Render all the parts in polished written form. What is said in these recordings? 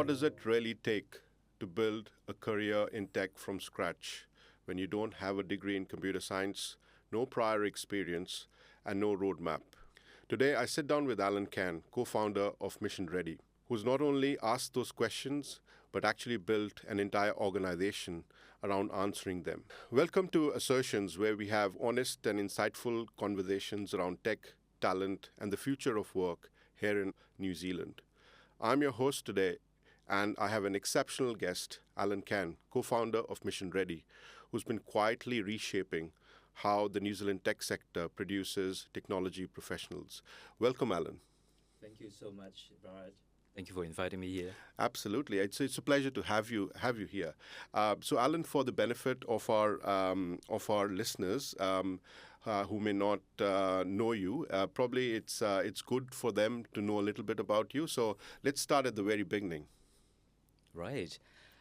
What does it really take to build a career in tech from scratch when you don't have a degree in computer science, no prior experience, and no roadmap? Today, I sit down with Alan Can, co-founder of Mission Ready, who's not only asked those questions, but actually built an entire organization around answering them. Welcome to Assertions, where we have honest and insightful conversations around tech, talent, and the future of work here in New Zealand. I'm your host today, and I have an exceptional guest, Alan Can, co-founder of Mission Ready, who's been quietly reshaping how the New Zealand tech sector produces technology professionals. Welcome, Alan. Thank you so much, Bharat. Thank you for inviting me here. Absolutely, it's a pleasure to have you here. So, Alan, for the benefit of our listeners who may not know you, probably it's good for them to know a little bit about you. So, let's start at the very beginning. Right.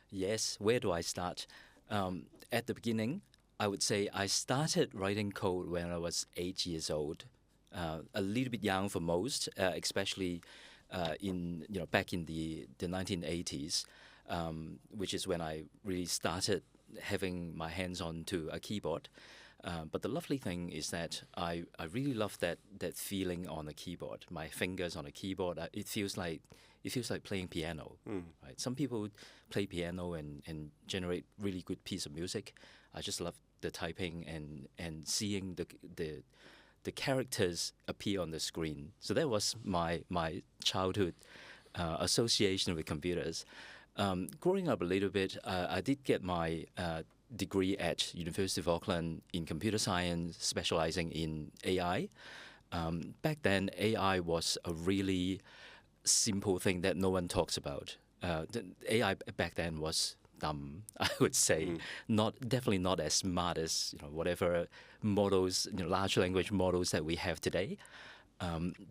Yes. Where do I start? At the beginning, I would say I started writing code when I was 8 years old. A little bit young for most, especially back in the 1980s, which is when I really started having my hands on to a keyboard. But the lovely thing is that I really love that feeling on a keyboard. My fingers on a keyboard, it feels like playing piano. Right? Some people play piano and generate really good piece of music. I just love the typing and seeing the characters appear on the screen. So that was my childhood association with computers. Growing up a little bit, I did get my degree at University of Auckland in computer science, specializing in AI. Back then, AI was a really simple thing that no one talks about. The AI back then was dumb, I would say. Definitely not as smart as whatever models, large language models that we have today.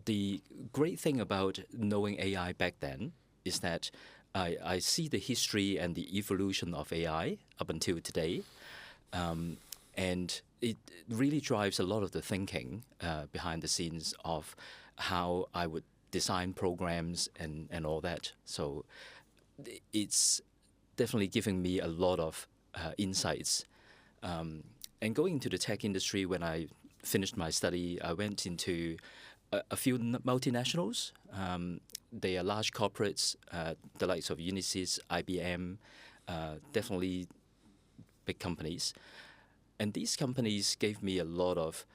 The great thing about knowing AI back then is that I see the history and the evolution of AI up until today, and it really drives a lot of the thinking behind the scenes of how I would design programs and all that. So it's definitely giving me a lot of insights. And going into the tech industry, when I finished my study, I went into a few multinationals. They are large corporates, the likes of Unisys, IBM, definitely big companies. And these companies gave me a lot of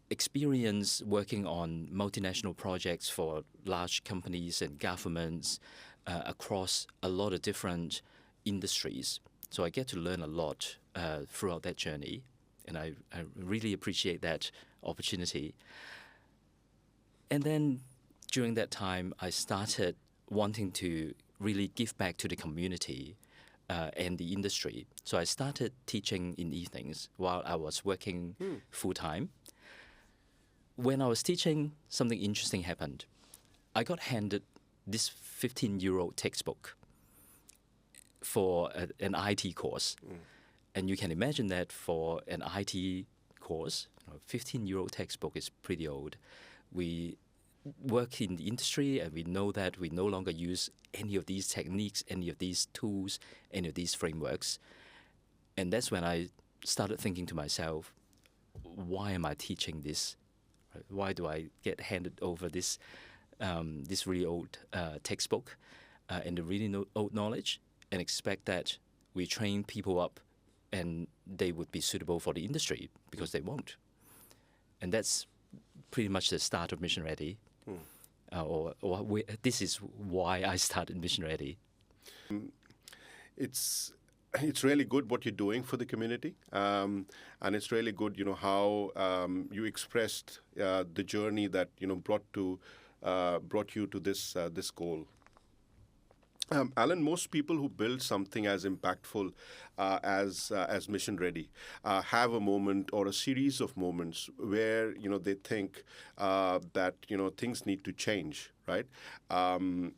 experience working on multinational projects for large companies and governments across a lot of different industries. So I get to learn a lot throughout that journey, and I really appreciate that opportunity. And then during that time, I started wanting to really give back to the community and the industry. So I started teaching in evenings while I was working full-time. When I was teaching, something interesting happened. I got handed this 15-euro textbook for an IT course. And you can imagine that for an IT course, 15-euro textbook is pretty old. We work in the industry and we know that we no longer use any of these techniques, any of these tools, any of these frameworks. And that's when I started thinking to myself, why am I teaching this? Why do I get handed over this really old textbook and the really old knowledge and expect that we train people up and they would be suitable for the industry, because they won't. And that's pretty much the start of Mission Ready. This is why I started Mission Ready. It's really good what you're doing for the community, and it's really good, how you expressed the journey that brought you to this goal. Alan, most people who build something as impactful as Mission Ready have a moment or a series of moments where they think that things need to change, right? And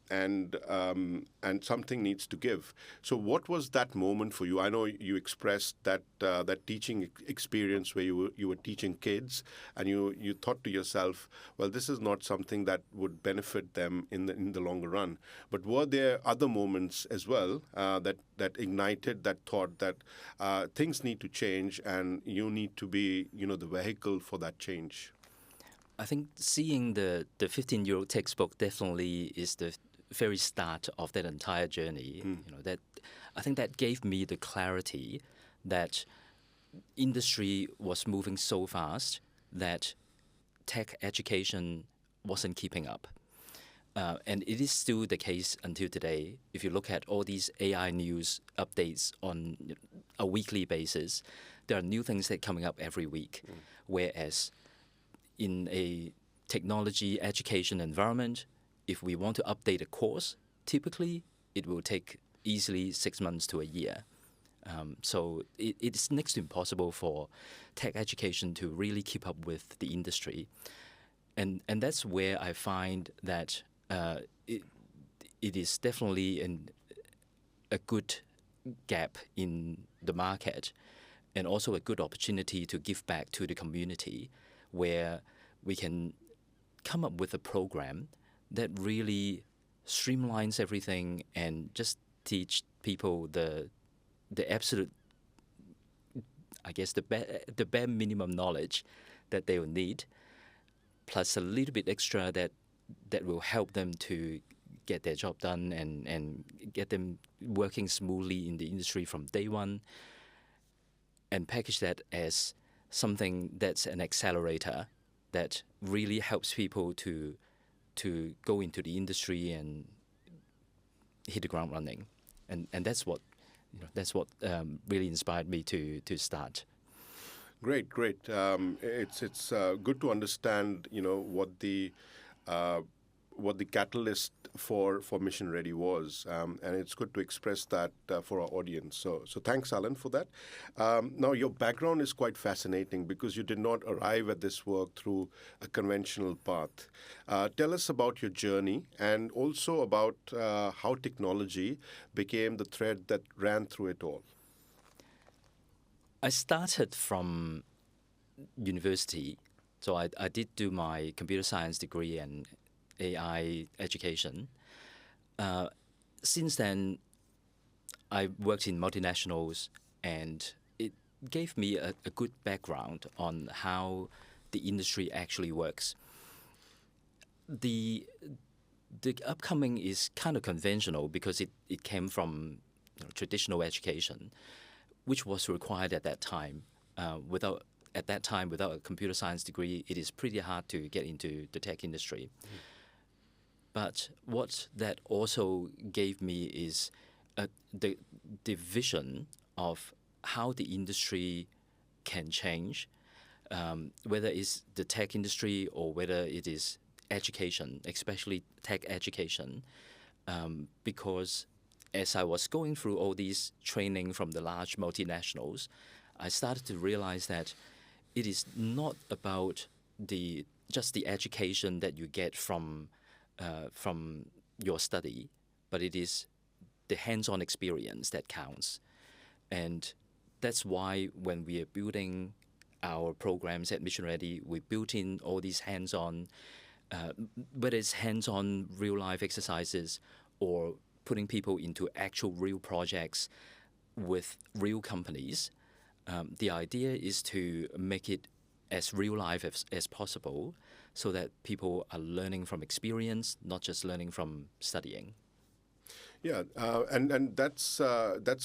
something needs to give. So, what was that moment for you? I know you expressed that teaching experience where you were teaching kids, and you thought to yourself, well, this is not something that would benefit them in the longer run. But were there other moments as well that ignited that thought that things need to change, and you need to be the vehicle for that change? I think seeing the 15-year-old textbook definitely is the very start of that entire journey. That I think that gave me the clarity that industry was moving so fast that tech education wasn't keeping up. And it is still the case until today. If you look at all these AI news updates on a weekly basis, there are new things that are coming up every week. Whereas in a technology education environment, if we want to update a course, typically it will take easily 6 months to a year. So it's next to impossible for tech education to really keep up with the industry. And that's where I find that it is definitely a good gap in the market, and also a good opportunity to give back to the community, where we can come up with a program that really streamlines everything and just teach people the absolute, I guess, the bare minimum knowledge that they will need, plus a little bit extra that will help them to get their job done and get them working smoothly in the industry from day one, and package that as something that's an accelerator that really helps people to go into the industry and hit the ground running. And that's what really inspired me to start. Great. It's good to understand what the catalyst for Mission Ready was, and it's good to express that for our audience. So thanks, Alan, for that. Now, your background is quite fascinating because you did not arrive at this work through a conventional path. Tell us about your journey, and also about how technology became the thread that ran through it all. I started from university, so I did do my computer science degree and AI education. Since then, I worked in multinationals, and it gave me a good background on how the industry actually works. The upcoming is kind of conventional because it came from traditional education, which was required at that time. Without a computer science degree, it is pretty hard to get into the tech industry. But what that also gave me is the vision of how the industry can change, whether it's the tech industry or whether it is education, especially tech education, because as I was going through all these training from the large multinationals, I started to realize that it is not about just the education that you get from your study, but it is the hands-on experience that counts. And that's why when we are building our programs at Mission Ready, we built in all these hands-on, whether it's hands-on real-life exercises or putting people into actual real projects with real companies. The idea is to make it as real life as possible, so that people are learning from experience, not just learning from studying. Yeah, and that's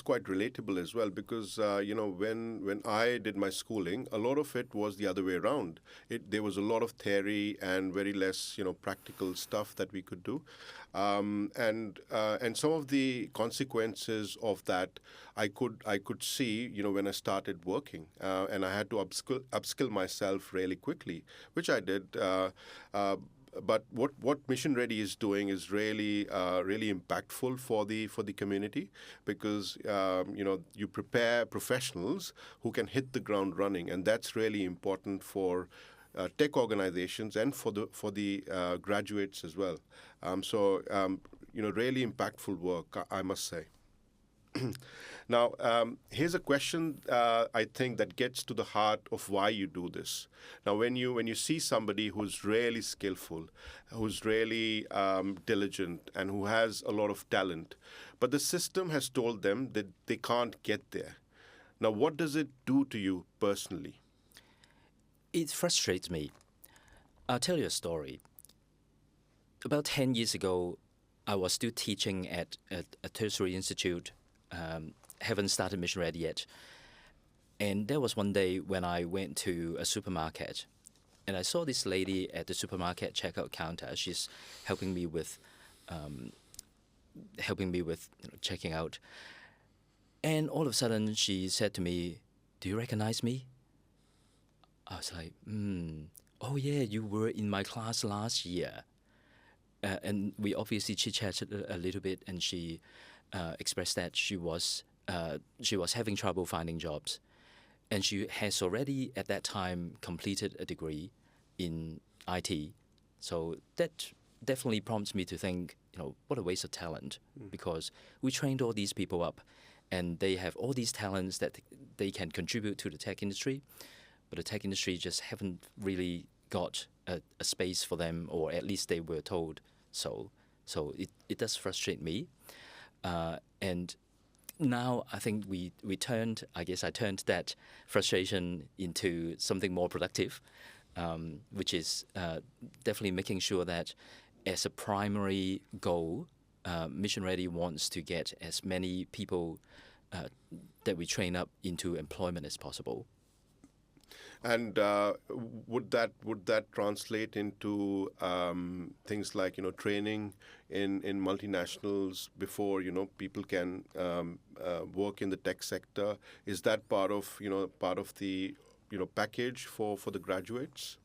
quite relatable as well, because when I did my schooling, a lot of it was the other way around. There was a lot of theory and very less practical stuff that we could do, and some of the consequences of that I could see when I started working, and I had to upskill myself really quickly, which I did. but what Mission Ready is doing is really impactful for the community, because you prepare professionals who can hit the ground running, and that's really important for tech organizations and for the graduates as well. Really impactful work, I must say. Now, here's a question I think that gets to the heart of why you do this. Now, when you see somebody who's really skillful, who's really diligent, and who has a lot of talent, but the system has told them that they can't get there. Now, what does it do to you personally? It frustrates me. I'll tell you a story. About 10 years ago, I was still teaching at a tertiary institute. Haven't started Mission Ready yet. And there was one day when I went to a supermarket, and I saw this lady at the supermarket checkout counter. She's helping me with checking out. And all of a sudden, she said to me, "Do you recognize me?" I was like, "Oh yeah, you were in my class last year." And we obviously chit-chatted a little bit, and she expressed that she was having trouble finding jobs, and she has already at that time completed a degree in IT. So that definitely prompts me to think, what a waste of talent, because we trained all these people up, and they have all these talents that they can contribute to the tech industry, but the tech industry just haven't really got a space for them, or at least they were told so. So it does frustrate me. And now I think I turned that frustration into something more productive, which is definitely making sure that as a primary goal, Mission Ready wants to get as many people that we train up into employment as possible. And would that translate into things like training in multinationals before people can work in the tech sector? Is that part of the package for the graduates?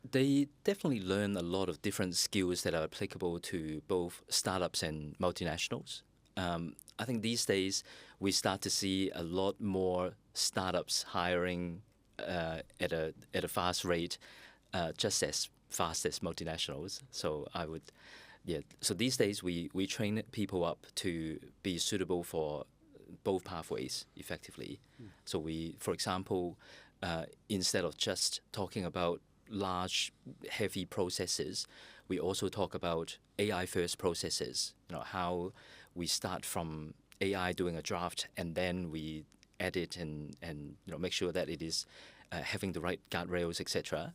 They definitely learn a lot of different skills that are applicable to both startups and multinationals. I think these days we start to see a lot more startups hiring at a fast rate, just as fast as multinationals. So So these days we train people up to be suitable for both pathways effectively. So for example, instead of just talking about large, heavy processes, we also talk about AI first processes. How we start from AI doing a draft, and then we edit and make sure that it is having the right guardrails, etc.,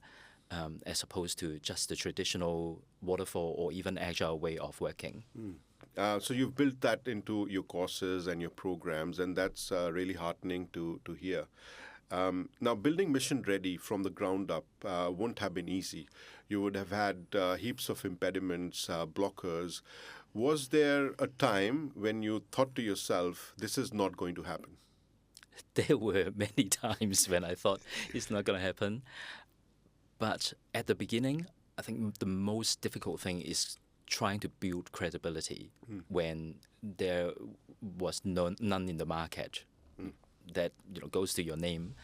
as opposed to just the traditional waterfall or even agile way of working. So you've built that into your courses and your programs, and that's really heartening to hear. Now, building Mission Ready from the ground up won't have been easy. You would have had heaps of impediments, blockers. Was there a time when you thought to yourself, this is not going to happen? There were many times when I thought it's not going to happen. But at the beginning, I think the most difficult thing is trying to build credibility when there was none in the market that goes to your name.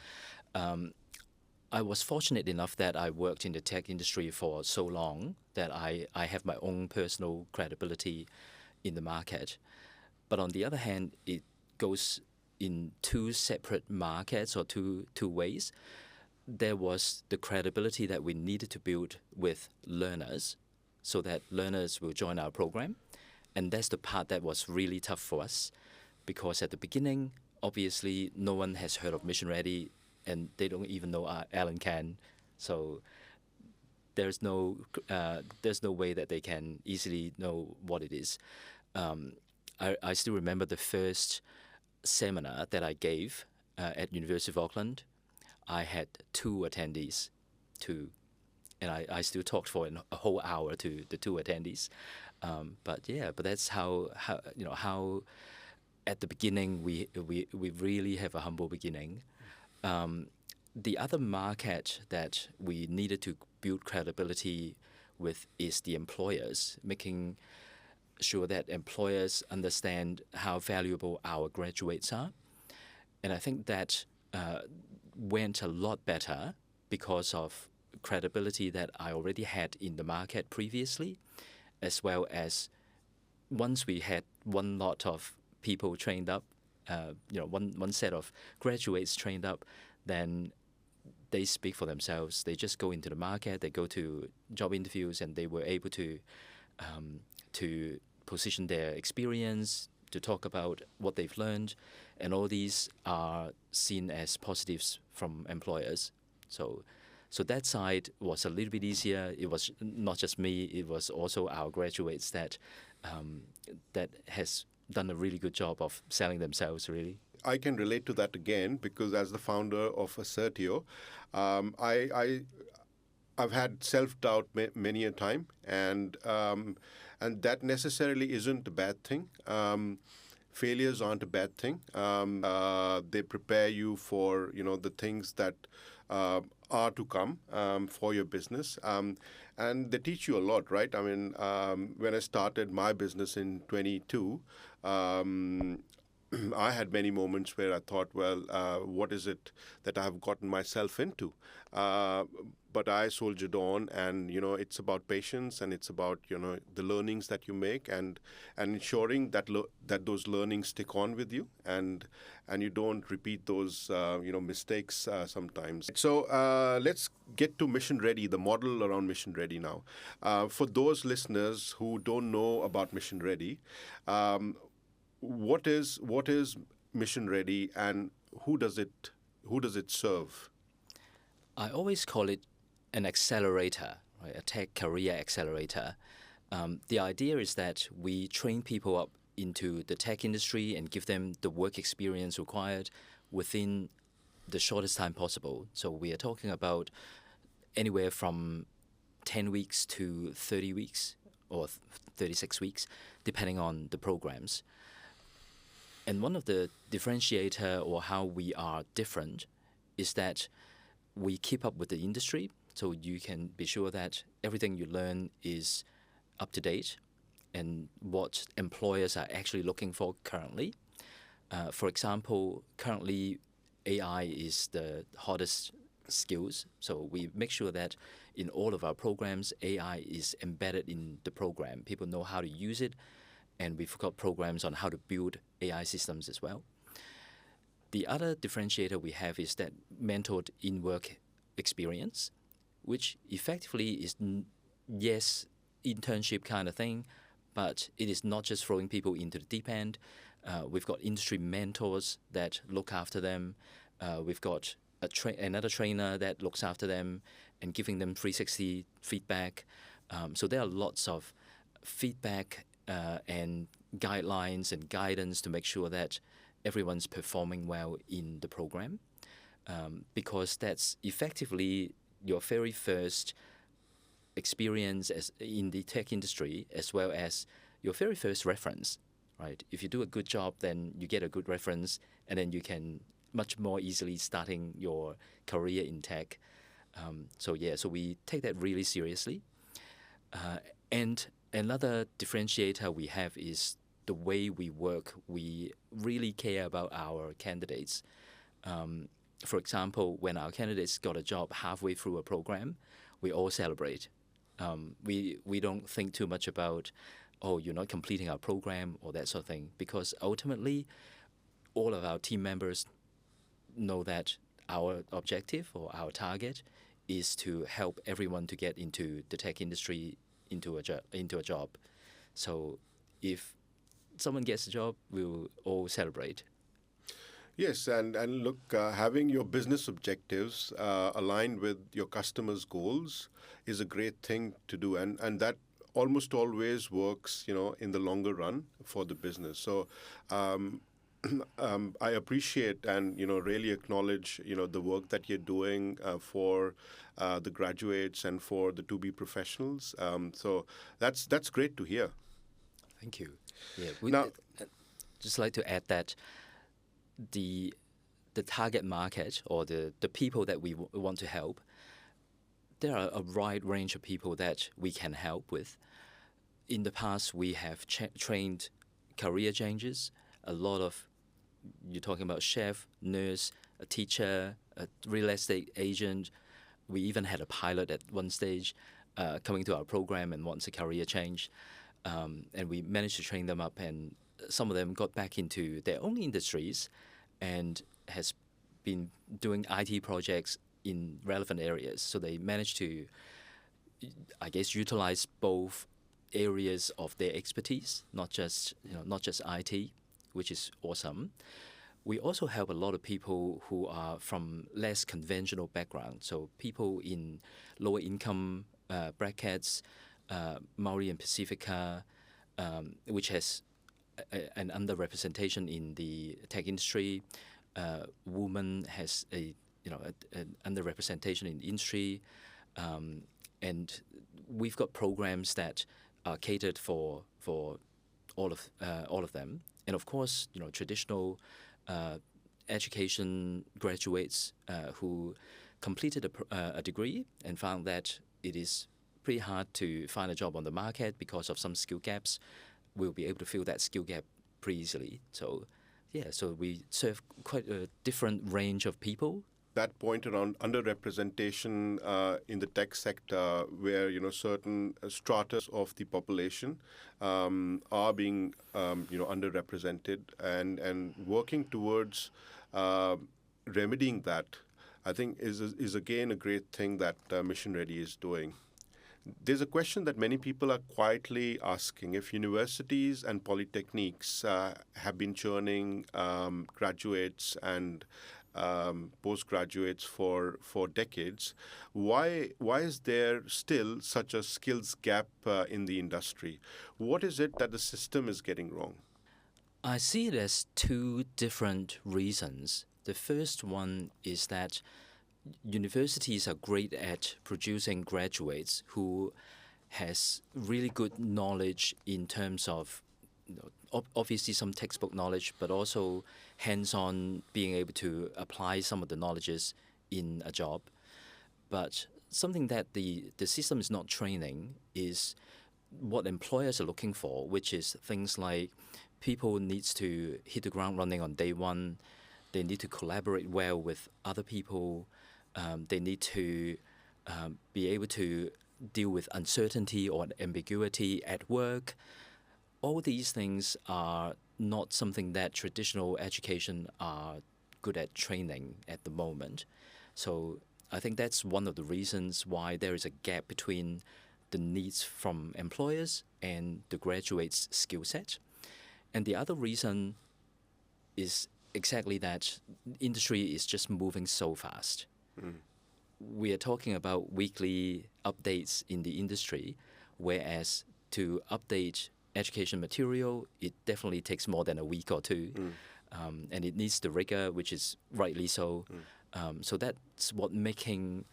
I was fortunate enough that I worked in the tech industry for so long that I have my own personal credibility in the market. But on the other hand, it goes in two separate markets or two ways. There was the credibility that we needed to build with learners so that learners will join our program. And that's the part that was really tough for us, because at the beginning, obviously, no one has heard of Mission Ready, and they don't even know Alan Can. So there's no way that they can easily know what it is. I still remember the first seminar that I gave at University of Auckland. I had 2 attendees, and I still talked for a whole hour to the 2 attendees. But that's how at the beginning we really have a humble beginning. The other market that we needed to build credibility with is the employers, making sure that employers understand how valuable our graduates are. And I think that went a lot better because of credibility that I already had in the market previously, as well as once we had one lot of people trained up, one set of graduates trained up, then they speak for themselves. They just go into the market, they go to job interviews, and they were able to position their experience, to talk about what they've learned, and all these are seen as positives from employers. So that side was a little bit easier. It was not just me; it was also our graduates that has done a really good job of selling themselves, really. I can relate to that again because as the founder of Assertio, I've had self-doubt many a time, and that necessarily isn't a bad thing. Failures aren't a bad thing. They prepare you for the things that are to come for your business, and they teach you a lot, right? I mean, when I started my business in 22. I had many moments where I thought, well, what is it that I have gotten myself into? But I soldiered on, and it's about patience, and it's about the learnings that you make, and ensuring that that those learnings stick on with you, and you don't repeat those mistakes sometimes. So let's get to Mission Ready, the model around Mission Ready now. For those listeners who don't know about Mission Ready. What is Mission Ready, and who does it serve? I always call it an accelerator, right? A tech career accelerator. The idea is that we train people up into the tech industry and give them the work experience required within the shortest time possible. So we are talking about anywhere from 10 weeks to 30 weeks or 36 weeks, depending on the programs. And one of the differentiator or how we are different is that we keep up with the industry, so you can be sure that everything you learn is up to date and what employers are actually looking for currently. For example, currently AI is the hottest skills, so we make sure that in all of our programs, AI is embedded in the program. People know how to use it, and we've got programs on how to build AI systems as well. The other differentiator we have is that mentored in-work experience, which effectively is, yes, internship kind of thing, but it is not just throwing people into the deep end. We've got industry mentors that look after them. We've got another trainer that looks after them and giving them 360 feedback. So there are lots of feedback and guidelines and guidance to make sure that everyone's performing well in the program, because that's effectively your very first experience as in the tech industry, as well as your very first reference, right? If you do a good job, then you get a good reference, and then you can much more easily starting your career in tech. So we take that really seriously. And another differentiator we have is the way we work. We really care about our candidates. For example, when our candidates got a job halfway through a program, we all celebrate. We don't think too much about, oh, you're not completing our program or that sort of thing, because ultimately all of our team members know that our objective or our target is to help everyone to get into the tech industry, into a job. So if someone gets a job, we'll all celebrate. Yes, and look, having your business objectives aligned with your customers' goals is a great thing to do, and that almost always works, in the longer run for the business. So I appreciate and really acknowledge the work that you're doing for the graduates and for the to-be professionals. So that's great to hear. Thank you. Yeah, Now, just like to add that the target market or the people that we want to help, there are a wide range of people that we can help with. In the past, we have trained career changes. A lot of, you're talking about chef, nurse, a teacher, a real estate agent. We even had a pilot at one stage coming to our program and wants a career change. And we managed to train them up, and some of them got back into their own industries and has been doing IT projects in relevant areas. So they managed to, I guess, utilize both areas of their expertise, not just IT, which is awesome. We also help a lot of people who are from less conventional background, so people in lower income brackets, Maori and Pacifica, which has an underrepresentation in the tech industry. Women has an underrepresentation in the industry, and we've got programs that are catered for all of them. And of course, traditional education graduates who completed a degree and found that it is pretty hard to find a job on the market because of some skill gaps, we'll be able to fill that skill gap pretty easily. So, so we serve quite a different range of people. That point around underrepresentation in the tech sector, where certain stratas of the population are being underrepresented, and working towards remedying that, I think is again a great thing that Mission Ready is doing. There's a question that many people are quietly asking: if universities and polytechniques have been churning graduates and postgraduates for decades, why is there still such a skills gap in the industry? What is it that the system is getting wrong? I see it as two different reasons. The first one is that universities are great at producing graduates who has really good knowledge in terms of obviously some textbook knowledge, but also hands-on being able to apply some of the knowledges in a job. But something that the system is not training is what employers are looking for, which is things like people needs to hit the ground running on day one. They need to collaborate well with other people. They need to be able to deal with uncertainty or ambiguity at work. All these things are not something that traditional education are good at training at the moment. So I think that's one of the reasons why there is a gap between the needs from employers and the graduates' skill set. And the other reason is exactly that industry is just moving so fast. We are talking about weekly updates in the industry, whereas to update education material, it definitely takes more than a week or two. And it needs the rigor, which is rightly so. So that's what making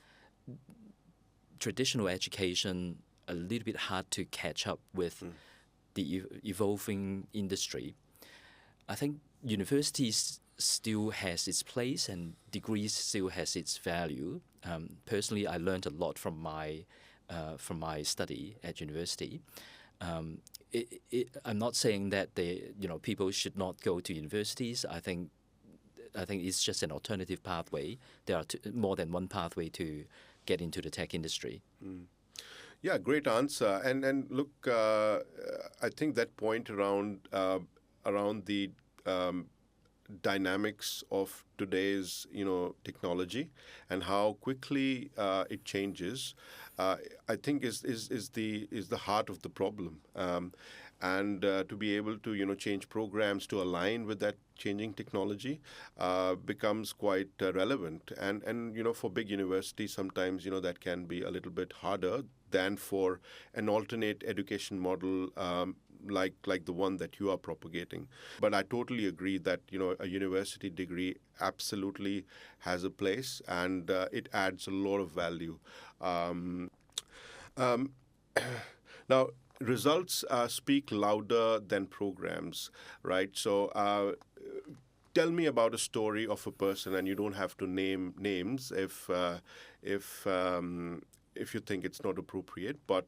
traditional education a little bit hard to catch up with the evolving industry. I think universities still has its place and degrees still has its value. Personally, I learned a lot from my study at university. I'm not saying that people should not go to universities. I think it's just an alternative pathway. There are more than one pathway to get into the tech industry. Yeah, great answer. And look, I think that point around the dynamics of today's technology and how quickly it changes, I think is the heart of the problem. And to be able to change programs to align with that changing technology becomes quite relevant. And for big universities, sometimes that can be a little bit harder than for an alternate education model like the one that you are propagating. But I totally agree that a university degree absolutely has a place, and it adds a lot of value. Now, results speak louder than programs, right? So tell me about a story of a person, and you don't have to name names if if you think it's not appropriate, but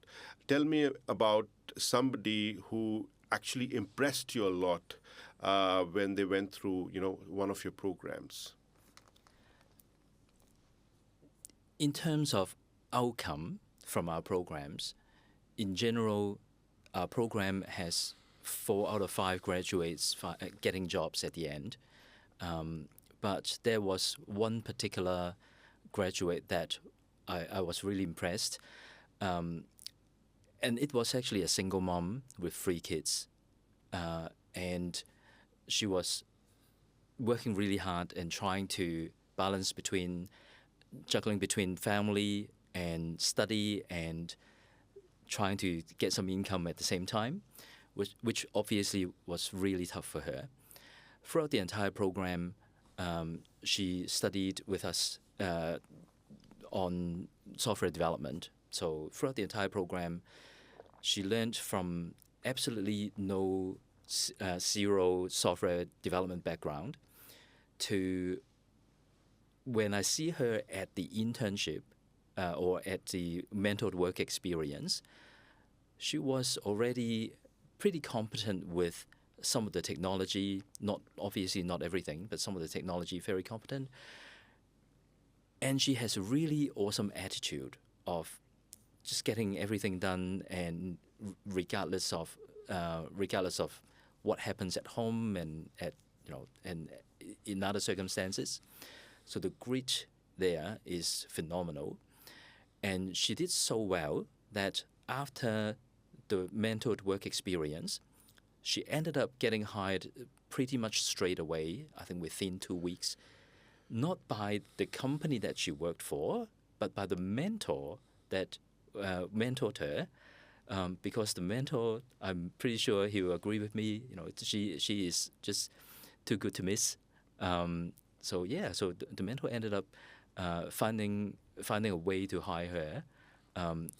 tell me about somebody who actually impressed you a lot when they went through, one of your programs. In terms of outcome from our programs, in general, our program has 4 out of 5 graduates getting jobs at the end. But there was one particular graduate that I was really impressed. And it was actually a single mom with 3 kids. And she was working really hard and trying to balance juggling between family and study and trying to get some income at the same time, which obviously was really tough for her. Throughout the entire program, she studied with us on software development. So throughout the entire program, she learned from absolutely zero software development background to when I see her at the internship or at the mentored work experience, she was already pretty competent with some of the technology, obviously not everything, but some of the technology very competent. And she has a really awesome attitude of just getting everything done, and regardless of what happens at home and and in other circumstances. So the grit there is phenomenal. And she did so well that after the mentored work experience, she ended up getting hired pretty much straight away, I think within 2 weeks, not by the company that she worked for, but by the mentor that mentored her. Because the mentor, I'm pretty sure he will agree with me, she is just too good to miss. So the mentor ended up finding a way to hire her,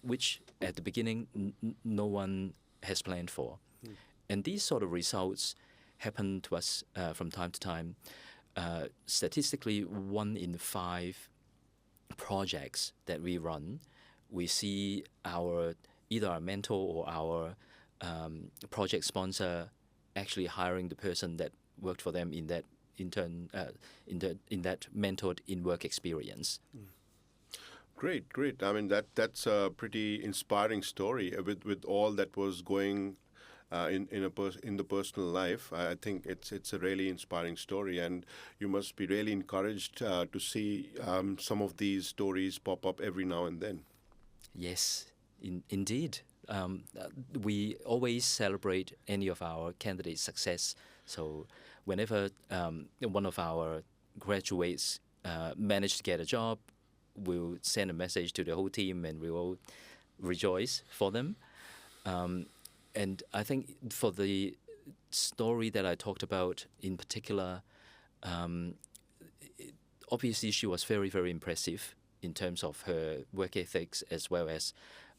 which at the beginning no one has planned for. And these sort of results happen to us from time to time. Statistically, 1 in 5 projects that we run, we see either our mentor or our project sponsor actually hiring the person that worked for them in that in that mentored in-work experience. Great. I mean, that's a pretty inspiring story with all that was going in the personal life. I think it's a really inspiring story, and you must be really encouraged to see some of these stories pop up every now and then. Yes, indeed. We always celebrate any of our candidates' success. So whenever one of our graduates manage to get a job, we'll send a message to the whole team and we will rejoice for them. And I think for the story that I talked about in particular, obviously she was very, very impressive in terms of her work ethics as well as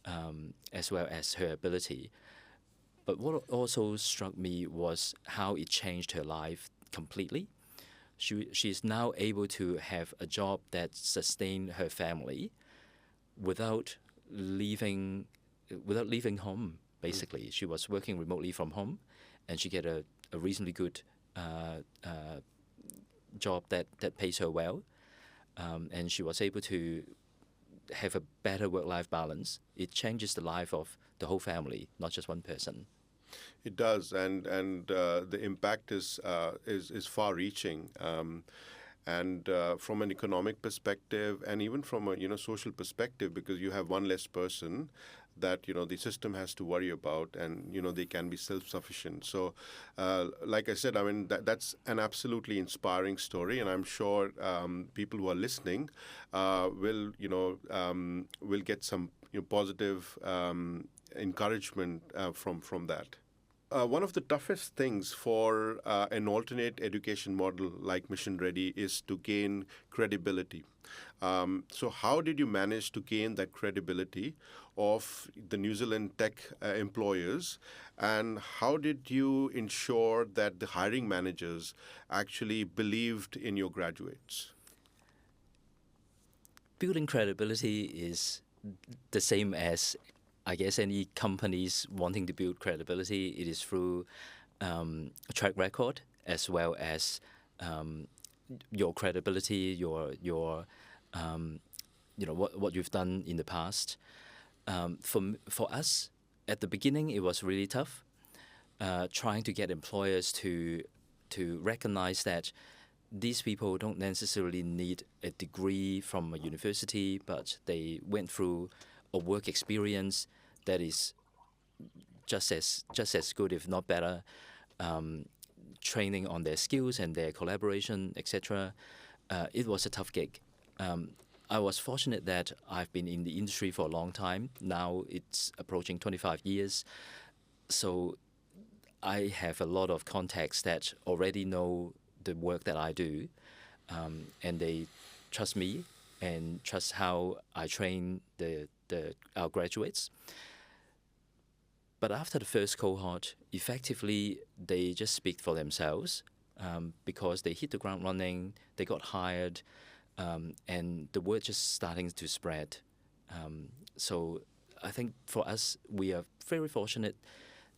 her ability. But what also struck me was how it changed her life completely. She's now able to have a job that sustained her family without leaving home. Basically, she was working remotely from home, and she get a reasonably good job that pays her well, and she was able to have a better work-life balance. It changes the life of the whole family, not just one person. It does, and the impact is far-reaching, and from an economic perspective, and even from a social perspective, because you have one less person that the system has to worry about, and they can be self-sufficient. So, like I said, I mean that's an absolutely inspiring story, and I'm sure people who are listening will get some positive encouragement from that. One of the toughest things for an alternate education model like Mission Ready is to gain credibility. So how did you manage to gain that credibility of the New Zealand tech employers, and how did you ensure that the hiring managers actually believed in your graduates? Building credibility is the same as, I guess, any companies wanting to build credibility. It is through track record as well as your credibility, your what you've done in the past. For us, at the beginning, it was really tough, trying to get employers to recognize that these people don't necessarily need a degree from a university, but they went through a work experience that is just as good, if not better, training on their skills and their collaboration, etc. It was a tough gig. I was fortunate that I've been in the industry for a long time. Now it's approaching 25 years. So I have a lot of contacts that already know the work that I do, and they trust me and trust how I train our graduates. But after the first cohort, effectively, they just speak for themselves because they hit the ground running, they got hired, and the word just starting to spread. So I think for us, we are very fortunate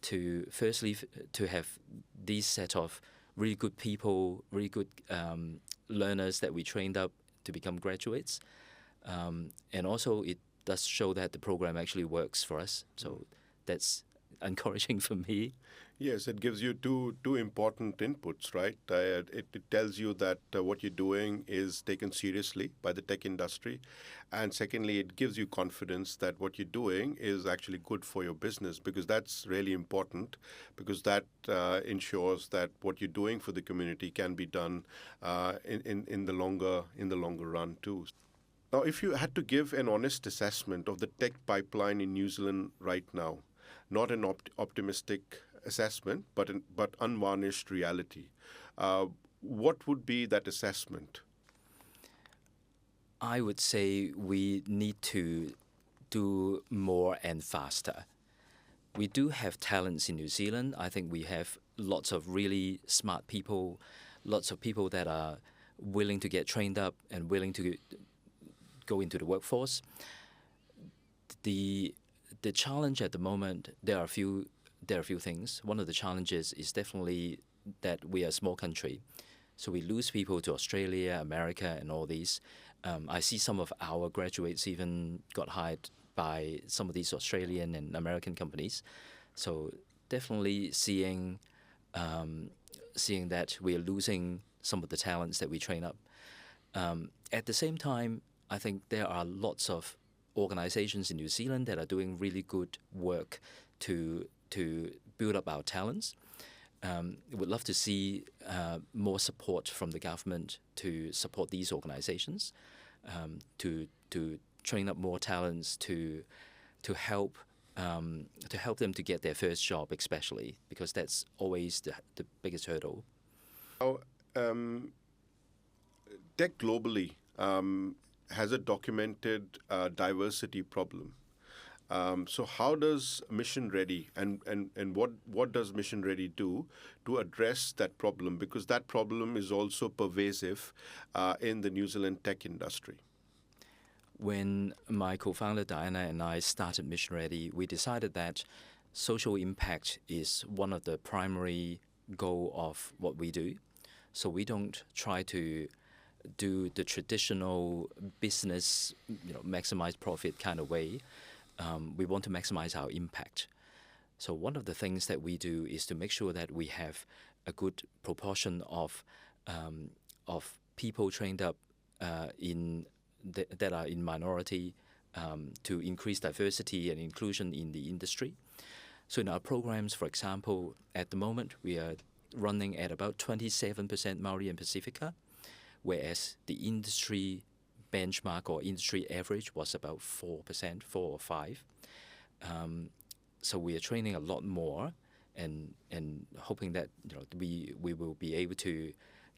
to firstly to have these set of really good people, really good learners that we trained up to become graduates. And also it does show that the program actually works for us. So that's encouraging for me. Yes, it gives you two important inputs, right? It tells you that what you're doing is taken seriously by the tech industry. And secondly, it gives you confidence that what you're doing is actually good for your business, because that's really important, because that ensures that what you're doing for the community can be done in the longer run too. Now, if you had to give an honest assessment of the tech pipeline in New Zealand right now, not an optimistic assessment, but unvarnished reality, what would be that assessment? I would say we need to do more and faster. We do have talents in New Zealand. I think we have lots of really smart people, lots of people that are willing to get trained up and willing to go into the workforce. The challenge at the moment, there are a few things. One of the challenges is definitely that we are a small country, so we lose people to Australia, America, and all these. I see some of our graduates even got hired by some of these Australian and American companies. So definitely seeing that we are losing some of the talents that we train up. At the same time, I think there are lots of organizations in New Zealand that are doing really good work to build up our talents. Would love to see more support from the government to support these organizations, to train up more talents, to help them to get their first job, especially because that's always the biggest hurdle. Now, tech globally has a documented diversity problem. So how does Mission Ready and what does Mission Ready do to address that problem? Because that problem is also pervasive in the New Zealand tech industry. When my co-founder Diana and I started Mission Ready, we decided that social impact is one of the primary goal of what we do. So we don't try to do the traditional business, maximize profit kind of way. We want to maximize our impact. So one of the things that we do is to make sure that we have a good proportion of people trained up that are in minority, to increase diversity and inclusion in the industry. So in our programs, for example, at the moment we are running at about 27% Maori and Pacifica, whereas the industry benchmark or industry average was about 4%, 4 or 5. So we are training a lot more, and hoping that we will be able to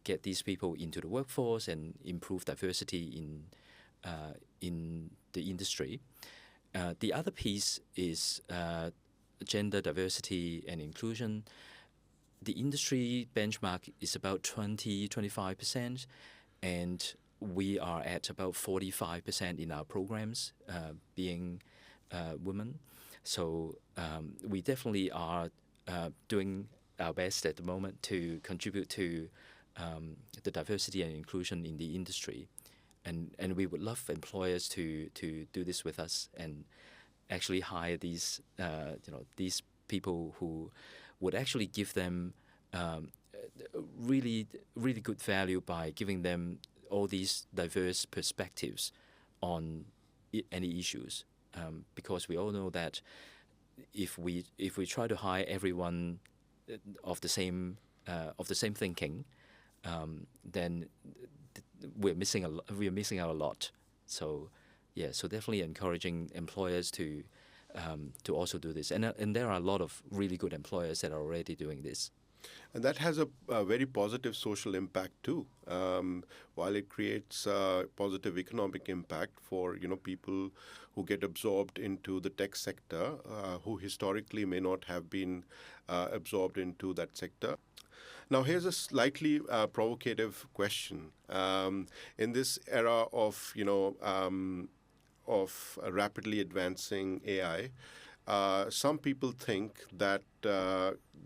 get these people into the workforce and improve diversity in the industry. The other piece is gender diversity and inclusion. The industry benchmark is about 20-25%, and we are at about 45% in our programs being women. So we definitely are doing our best at the moment to contribute to the diversity and inclusion in the industry. And we would love employers to do this with us and actually hire these these people who would actually give them really good value by giving them all these diverse perspectives on any issues, because we all know that if we try to hire everyone of the same thinking, then we're missing out a lot. So yeah, so definitely encouraging employers to also do this, and there are a lot of really good employers that are already doing this. And that has a very positive social impact too. While it creates a positive economic impact for people who get absorbed into the tech sector, who historically may not have been absorbed into that sector. Now, here's a slightly provocative question. In this era of rapidly advancing AI, some people think that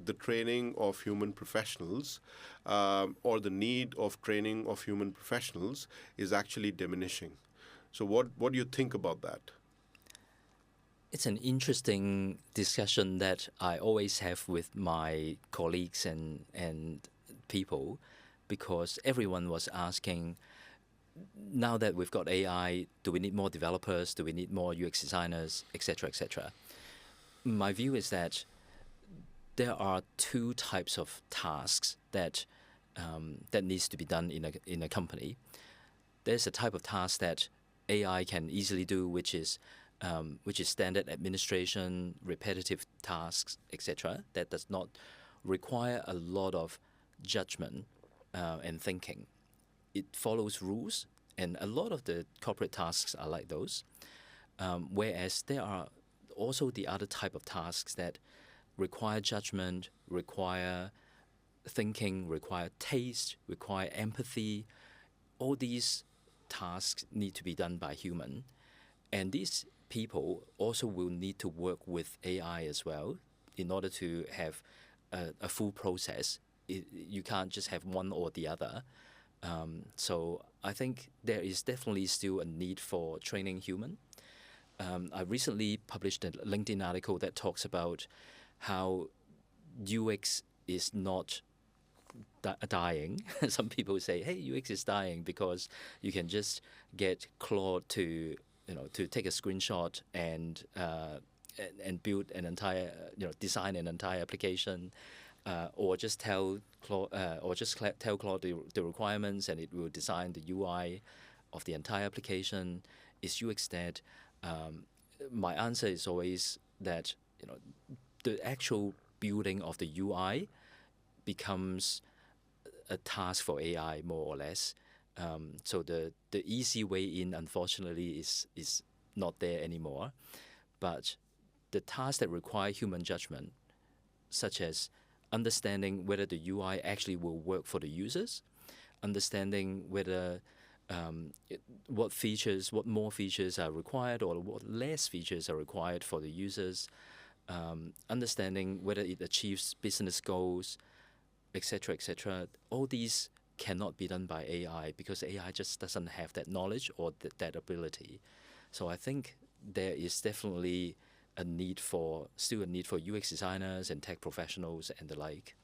the training of human professionals or the need of training of human professionals is actually diminishing. So what do you think about that? It's an interesting discussion that I always have with my colleagues and people, because everyone was asking, now that we've got AI, do we need more developers? Do we need more UX designers, etc., etc.? My view is that there are two types of tasks that needs to be done in a company. There's a type of task that AI can easily do, which is standard administration, repetitive tasks, etc. That does not require a lot of judgment and thinking. It follows rules, and a lot of the corporate tasks are like those. Whereas there are also the other type of tasks that require judgment, require thinking, require taste, require empathy. All these tasks need to be done by human. And these people also will need to work with AI as well in order to have a full process. You can't just have one or the other. So I think there is definitely still a need for training human. I recently published a LinkedIn article that talks about how UX is not dying. Some people say, "Hey, UX is dying because you can just get Claude to take a screenshot and build an entire design an entire application, or just tell Claude the requirements and it will design the UI of the entire application. Is UX dead?" My answer is always that the actual building of the UI becomes a task for AI more or less. So the easy way in, unfortunately, is not there anymore. But the tasks that require human judgment, such as understanding whether the UI actually will work for the users, understanding whether what more features are required or what less features are required for the users, understanding whether it achieves business goals, etc., etc. All these cannot be done by AI because AI just doesn't have that knowledge or that ability. So I think there is definitely still a need for UX designers and tech professionals and the like.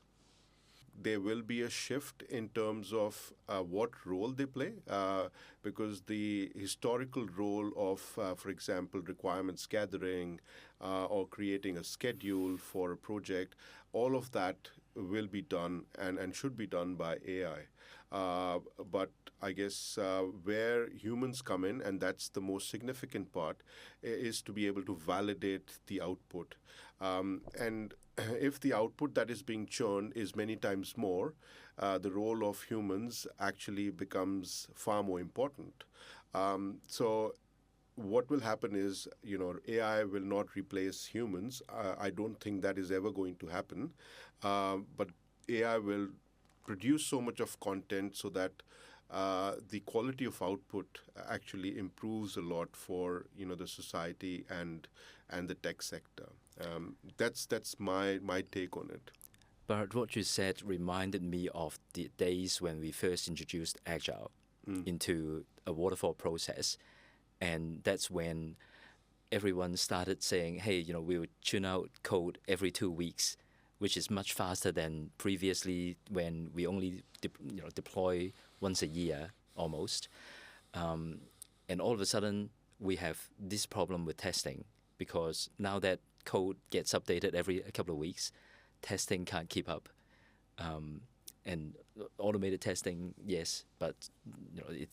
There will be a shift in terms of what role they play, because the historical role of, for example, requirements gathering or creating a schedule for a project, all of that will be done and should be done by AI. But I guess where humans come in, and that's the most significant part, is to be able to validate the output. And if the output that is being churned is many times more, the role of humans actually becomes far more important. So what will happen is, AI will not replace humans. I don't think that is ever going to happen. But AI will produce so much of content so that the quality of output actually improves a lot for the society and the tech sector. That's my take on it. But what you said reminded me of the days when we first introduced Agile into a waterfall process. And that's when everyone started saying, hey, we'll tune out code every 2 weeks, which is much faster than previously when we only deploy once a year almost. And all of a sudden, we have this problem with testing because now that code gets updated every couple of weeks, testing can't keep up. And automated testing, yes, but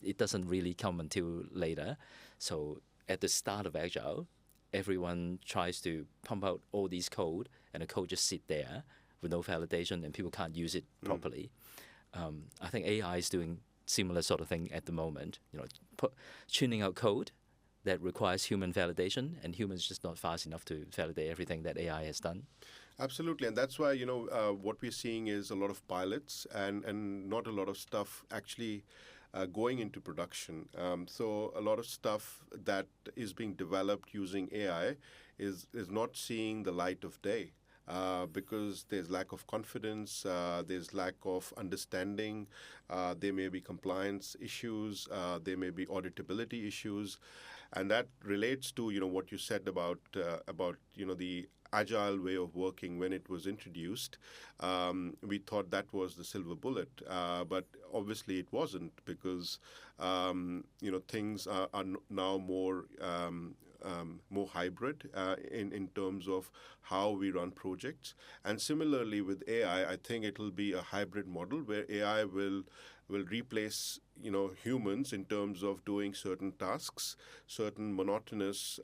it doesn't really come until later. So at the start of Agile, everyone tries to pump out all these code, and the code just sit there with no validation, and people can't use it properly. I think AI is doing similar sort of thing at the moment. Tuning out code that requires human validation, and humans just not fast enough to validate everything that AI has done. Absolutely, and that's why what we're seeing is a lot of pilots and not a lot of stuff actually going into production. So a lot of stuff that is being developed using AI is not seeing the light of day. Because there's lack of confidence, there's lack of understanding, there may be compliance issues, there may be auditability issues, and that relates to what you said about the agile way of working. When it was introduced, we thought that was the silver bullet, but obviously it wasn't, because things are now more hybrid in terms of how we run projects. And similarly with AI, I think it will be a hybrid model where AI will replace humans in terms of doing certain tasks, certain monotonous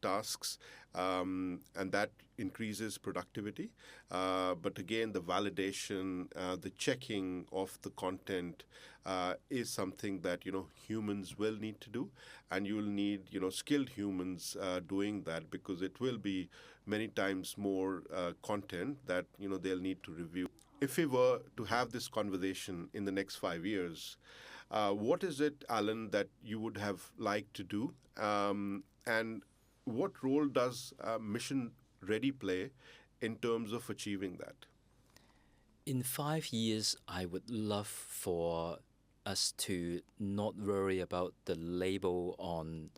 tasks, and that increases productivity. But again, the validation, the checking of the content is something that humans will need to do, and you will need skilled humans doing that, because it will be many times more content that they'll need to review. If we were to have this conversation in the next 5 years, what is it, Alan, that you would have liked to do, and what role does Mission Ready play in terms of achieving that? In 5 years, I would love for us to not worry about the label on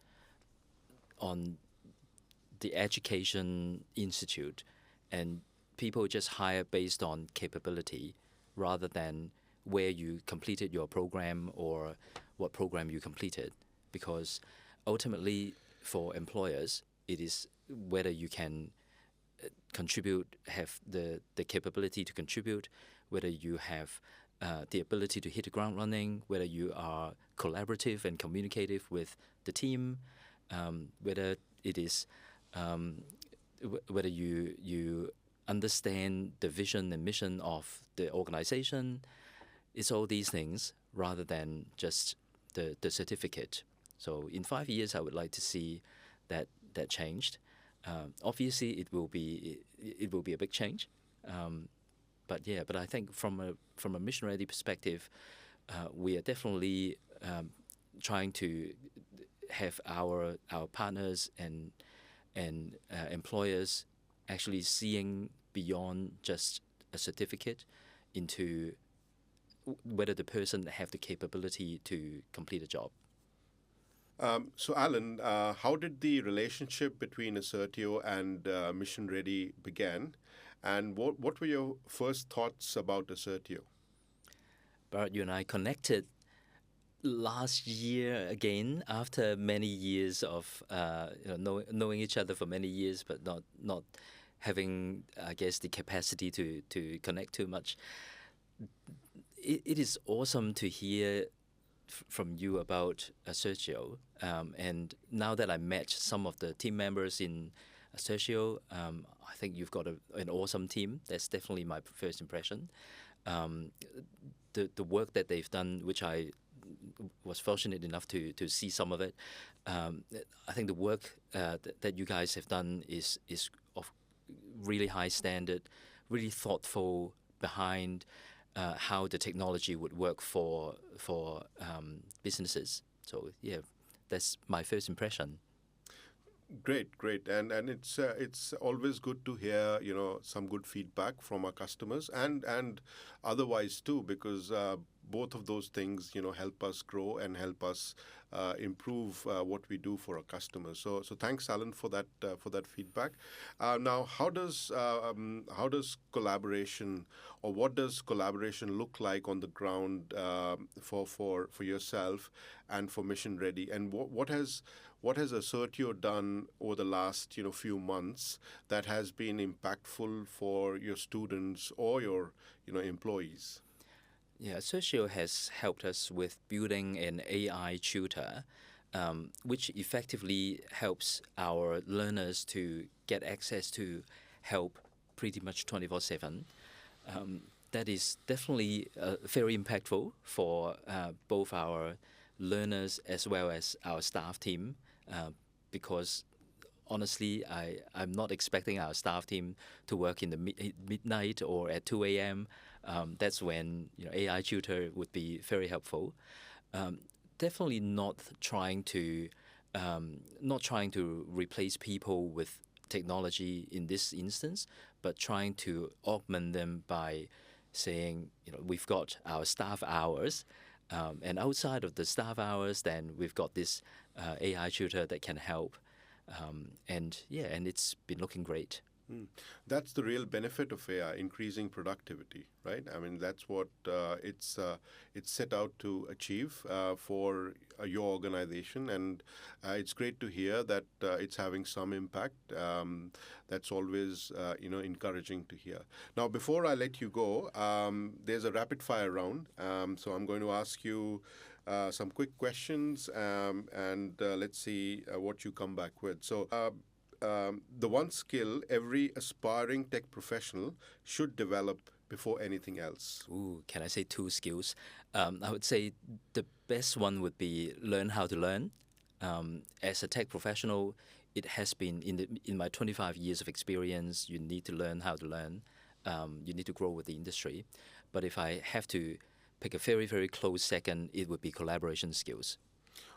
the education institute, and people just hire based on capability rather than where you completed your program or what program you completed. Because ultimately, for employers, it is whether you can contribute, have the capability to contribute, whether you have the ability to hit the ground running, whether you are collaborative and communicative with the team, whether it is whether you understand the vision and mission of the organization. It's all these things rather than just the certificate. So in 5 years, I would like to see that changed. Obviously, it will be a big change. But I think from a Mission Ready perspective, we are definitely trying to have our partners and employers actually seeing beyond just a certificate into whether the person have the capability to complete a job. So, Alan, how did the relationship between Assertio and Mission Ready began, and what were your first thoughts about Assertio? Bharat, you and I connected last year again after many years of knowing each other for many years, but not having, I guess, the capacity to connect too much. It is awesome to hear from you about Assertio, and now that I met some of the team members in Assertio, I think you've got an awesome team. That's definitely my first impression. The work that they've done, which I was fortunate enough to see some of it, I think the work that you guys have done is of really high standard, really thoughtful behind how the technology would work for businesses. So yeah, that's my first impression. Great, great, and it's always good to hear some good feedback from our customers and otherwise too, because both of those things help us grow and help us improve what we do for our customers. So thanks, Alan, for that feedback. Now, how does collaboration, or what does collaboration look like on the ground for yourself and for Mission Ready, and what has Assertio done over the last few months that has been impactful for your students or your employees? Yeah, Assertio has helped us with building an AI tutor, which effectively helps our learners to get access to help pretty much 24/7. That is definitely very impactful for both our learners as well as our staff team, because honestly, I'm not expecting our staff team to work in the midnight or at 2 a.m. That's when AI tutor would be very helpful. Definitely not trying to replace people with technology in this instance, but trying to augment them by saying, we've got our staff hours, and outside of the staff hours, then we've got this AI tutor that can help. And it's been looking great. That's the real benefit of AI, increasing productivity, right? I mean, that's what it's set out to achieve for your organization, and it's great to hear that it's having some impact. That's always encouraging to hear. Now, before I let you go, there's a rapid fire round, so I'm going to ask you some quick questions, and let's see what you come back with. So. The one skill every aspiring tech professional should develop before anything else. Ooh, can I say two skills? I would say the best one would be learn how to learn. As a tech professional, it has been in my 25 years of experience. You need to learn how to learn. You need to grow with the industry. But if I have to pick a very, very close second, it would be collaboration skills.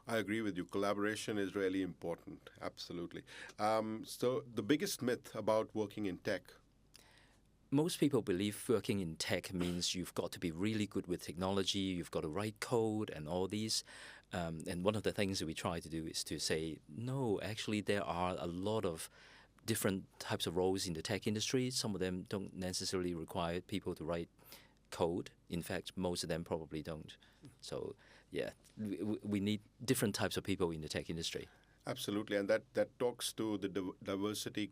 I agree with you. Collaboration is really important. Absolutely. So, the biggest myth about working in tech. Most people believe working in tech means you've got to be really good with technology, you've got to write code and all these. And one of the things that we try to do is to say, no, actually, there are a lot of different types of roles in the tech industry. Some of them don't necessarily require people to write code. In fact, most of them probably don't. So, yeah, we need different types of people in the tech industry. Absolutely, and that talks to the diversity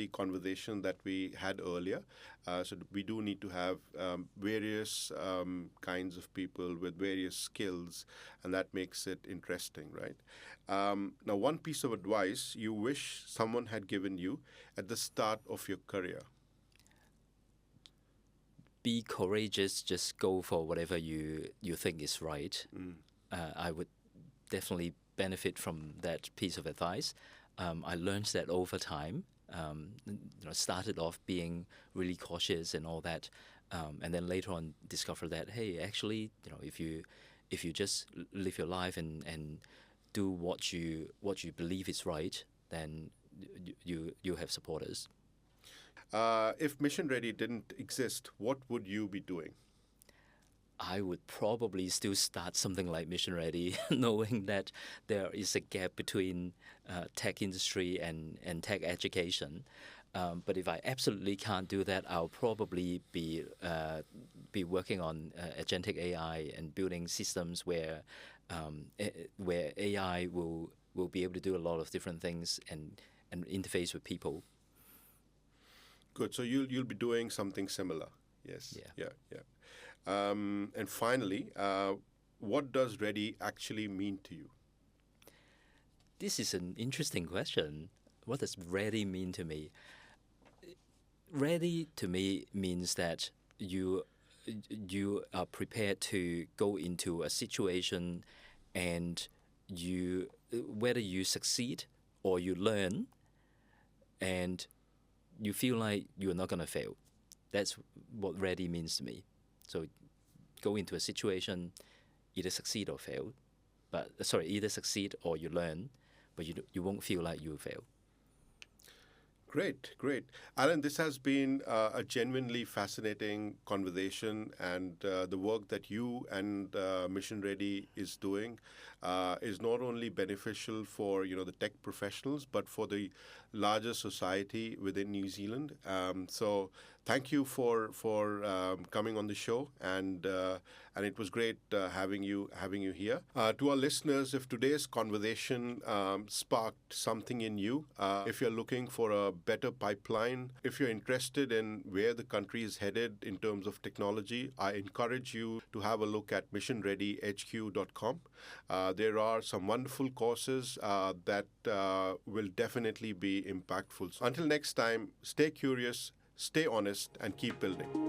conversation that we had earlier. So we do need to have various kinds of people with various skills, and that makes it interesting, right? Now, one piece of advice you wish someone had given you at the start of your career. Be courageous, just go for whatever you think is right. I would definitely benefit from that piece of advice. I learned that over time. Started off being really cautious and all that, and then later on discovered that, hey, actually, if you just live your life and do what you believe is right, then you have supporters. If Mission Ready didn't exist, what would you be doing? I would probably still start something like Mission Ready, knowing that there is a gap between tech industry and tech education. But if I absolutely can't do that, I'll probably be working on agentic AI and building systems where AI will be able to do a lot of different things and interface with people. Good. So you'll be doing something similar. Yes. Yeah. Yeah. And finally, what does ready actually mean to you? This is an interesting question. What does ready mean to me? Ready to me means that you are prepared to go into a situation, and whether you succeed or you learn, and you feel like you're not going to fail. That's what ready means to me. So go into a situation, either succeed or fail, but either succeed or you learn, but you won't feel like you fail. Great, great. Alan, this has been a genuinely fascinating conversation, and the work that you and Mission Ready is doing is not only beneficial for the tech professionals, but for the larger society within New Zealand. So, thank you for coming on the show, and it was great having you here. To our listeners, if today's conversation sparked something in you, if you're looking for a better pipeline, if you're interested in where the country is headed in terms of technology, I encourage you to have a look at missionreadyhq.com. There are some wonderful courses that will definitely be impactful. So until next time, stay curious, stay honest, and keep building.